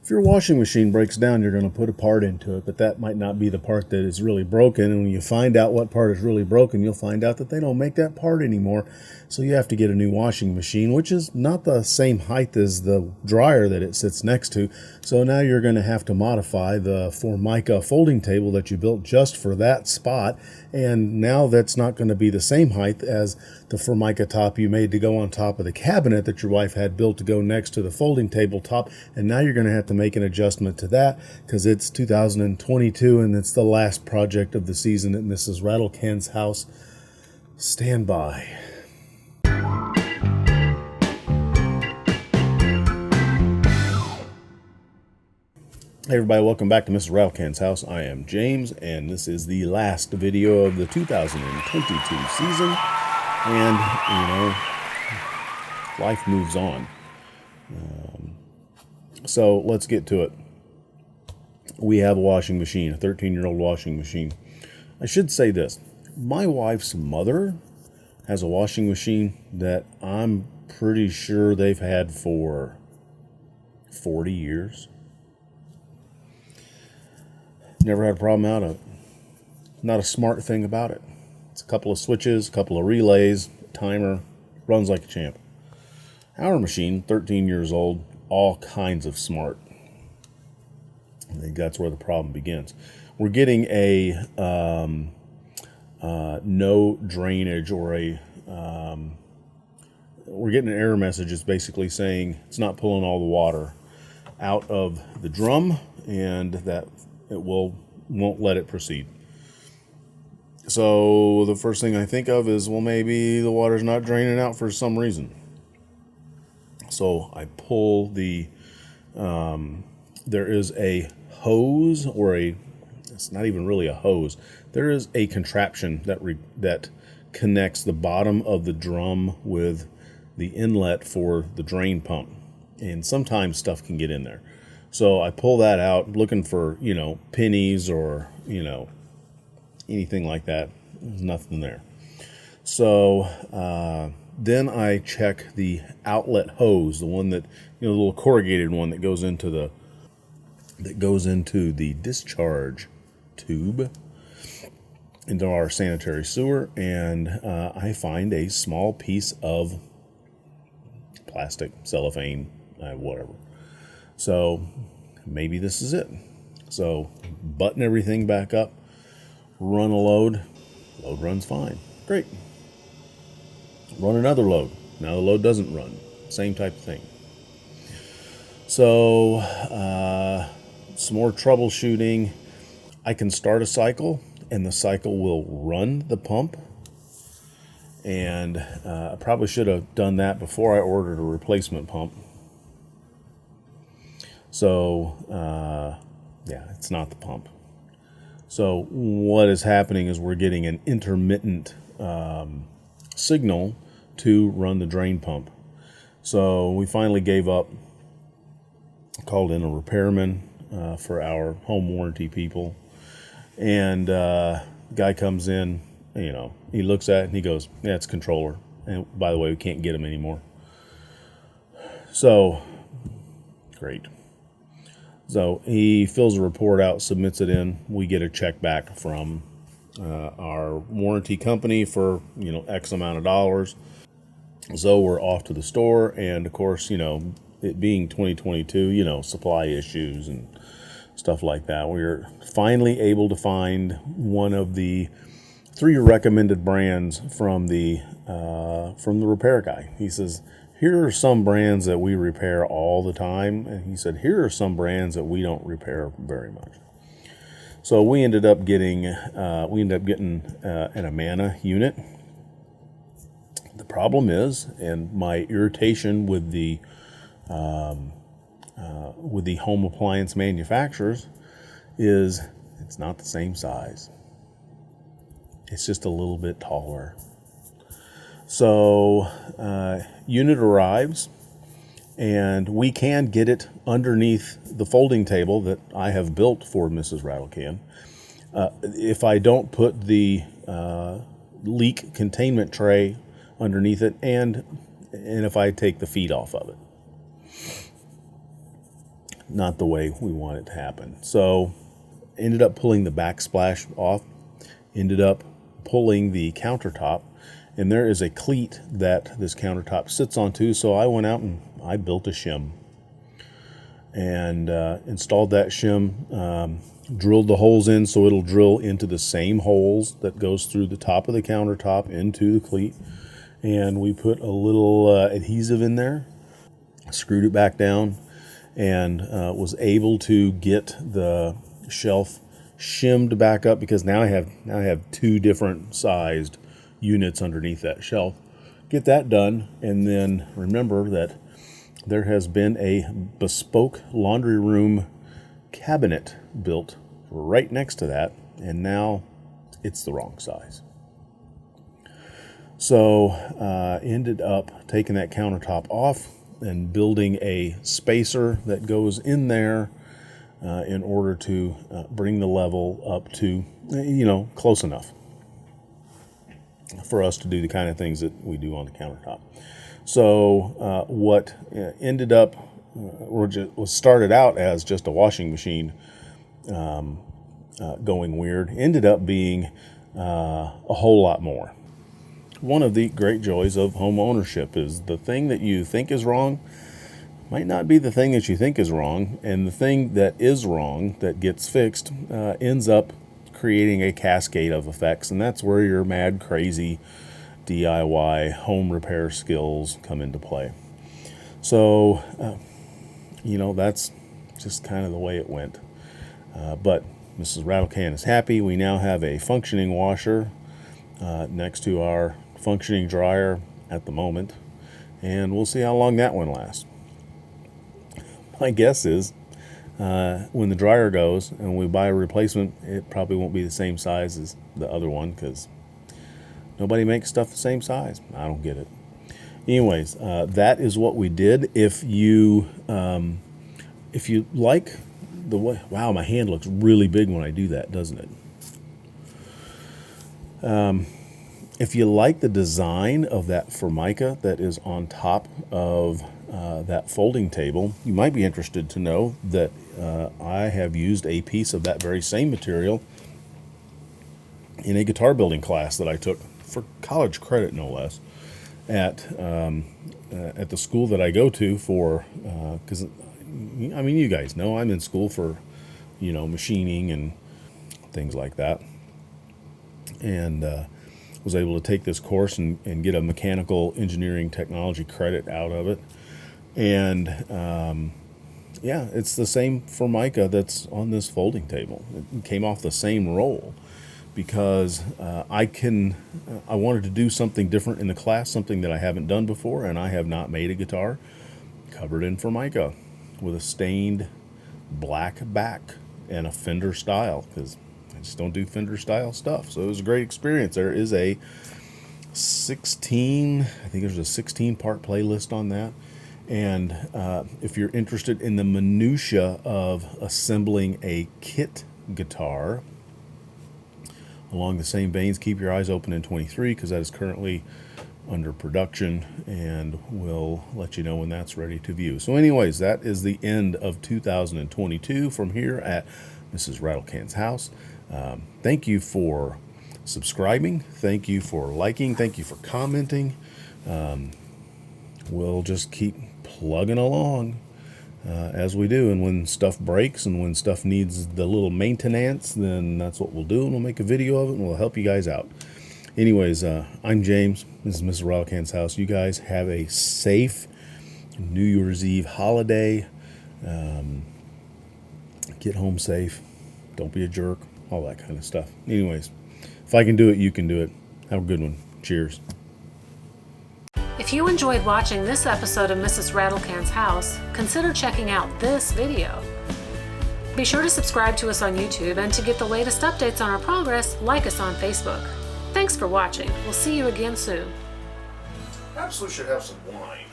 If your washing machine breaks down, you're going to put a part into it, but that might not be the part that is really broken. And when you find out what part is really broken, you'll find out that they don't make that part anymore. So you have to get a new washing machine, which is not the same height as the dryer that it sits next to. So now you're going to have to modify the Formica folding table that you built just for that spot. And now that's not going to be the same height as the Formica top you made to go on top of the cabinet that your wife had built to go next to the folding table top. And now you're going to have to make an adjustment to that because it's 2022 and it's the last project of the season at Mrs. RATTLECAN'S house. Stand by. Hey everybody, welcome back to Mrs. RATTLECAN'S house. I am James, and this is the last video of the 2022 season. And, life moves on. So let's get to it. We have a washing machine, a 13-year-old washing machine. I should say this. My wife's mother has a washing machine that I'm pretty sure they've had for 40 years. Never had a problem out of it. Not a smart thing about it. It's a couple of switches, a couple of relays, timer, runs like a champ. Our machine, 13 years old, all kinds of smart. I think that's where the problem begins. We're getting a no drainage or we're getting an error message. It's basically saying it's not pulling all the water out of the drum and that it won't let it proceed. So the first thing I think of is, well, maybe the water's not draining out for some reason. So I pull the, there is a hose it's not even really a hose. There is a contraption that connects the bottom of the drum with the inlet for the drain pump. And sometimes stuff can get in there. So I pull that out looking for, pennies or, anything like that. There's nothing there. So then I check the outlet hose, the one that, the little corrugated one that goes into the discharge tube into our sanitary sewer, and I find a small piece of plastic, cellophane, whatever. So maybe this is it. So button everything back up, run a load. Load runs fine. Great. Run another load. Now the load doesn't run. Same type of thing. So some more troubleshooting. I can start a cycle and the cycle will run the pump. And I probably should have done that before I ordered a replacement pump. So, it's not the pump. So what is happening is we're getting an intermittent signal to run the drain pump. So we finally gave up, called in a repairman for our home warranty people. And guy comes in, he looks at it and he goes, yeah, it's a controller. And by the way, we can't get them anymore. So, great. So he fills a report out, submits it in. We get a check back from our warranty company for, X amount of dollars. So we're off to the store. And of course, it being 2022, supply issues and stuff like that. We're finally able to find one of the 3 recommended brands from the repair guy. He says, here are some brands that we repair all the time. And he said, here are some brands that we don't repair very much. So we ended up getting an Amana Unit. The problem is, and my irritation with the home appliance manufacturers is it's not the same size. It's just a little bit taller. So unit arrives, and we can get it underneath the folding table that I have built for Mrs. RATTLECAN. If I don't put the leak containment tray underneath it, and if I take the feet off of it. not the way we want it to happen. So ended up pulling the backsplash off, ended up pulling the countertop, and there is a cleat that this countertop sits onto. So I went out and I built a shim and installed that shim, drilled the holes in so it'll drill into the same holes that goes through the top of the countertop into the cleat. And we put a little adhesive in there, screwed it back down, and was able to get the shelf shimmed back up, because now I have two different sized units underneath that shelf. Get that done, and then remember that there has been a bespoke laundry room cabinet built right next to that, and now it's the wrong size. So ended up taking that countertop off and building a spacer that goes in there in order to bring the level up to, close enough for us to do the kind of things that we do on the countertop. So what ended up, was started out as just a washing machine going weird, ended up being a whole lot more. One of the great joys of home ownership is the thing that you think is wrong might not be the thing that you think is wrong, and the thing that is wrong that gets fixed ends up creating a cascade of effects, and that's where your mad, crazy DIY home repair skills come into play. So, that's just kind of the way it went. But Mrs. Rattlecan is happy. We now have a functioning washer next to our functioning dryer at the moment, and we'll see how long that one lasts. My guess is when the dryer goes and we buy a replacement, it probably won't be the same size as the other one, because nobody makes stuff the same size. I don't get it. Anyways, that is what we did. If you like the way, wow, my hand looks really big when I do that, doesn't it? If you like the design of that Formica that is on top of that folding table, you might be interested to know that I have used a piece of that very same material in a guitar building class that I took for college credit, no less, at the school that I go to for, because, you guys know I'm in school for, machining and things like that. And was able to take this course and get a mechanical engineering technology credit out of it. And it's the same Formica that's on this folding table. It came off the same roll because I wanted to do something different in the class, something that I haven't done before, and I have not made a guitar covered in Formica with a stained black back and a Fender style, because I just don't do Fender style stuff. So it was a great experience. There is a 16 part playlist on that. And if you're interested in the minutia of assembling a kit guitar, along the same veins, keep your eyes open in 23, because that is currently under production, and we'll let you know when that's ready to view. So anyways, that is the end of 2022 from here at Mrs. Rattlecan's house. Thank you for subscribing. Thank you for liking. Thank you for commenting. We'll just keep plugging along as we do. And when stuff breaks and when stuff needs the little maintenance, then that's what we'll do. And we'll make a video of it and we'll help you guys out. Anyways, I'm James. This is Mrs. Rattlecan's house. You guys have a safe New Year's Eve holiday. Get home safe. Don't be a jerk. All that kind of stuff. Anyways, if I can do it, you can do it. Have a good one. Cheers. If you enjoyed watching this episode of Mrs. Rattlecan's house, consider checking out this video. Be sure to subscribe to us on YouTube, and to get the latest updates on our progress, like us on Facebook. Thanks for watching. We'll see you again soon. Absolutely should have some wine.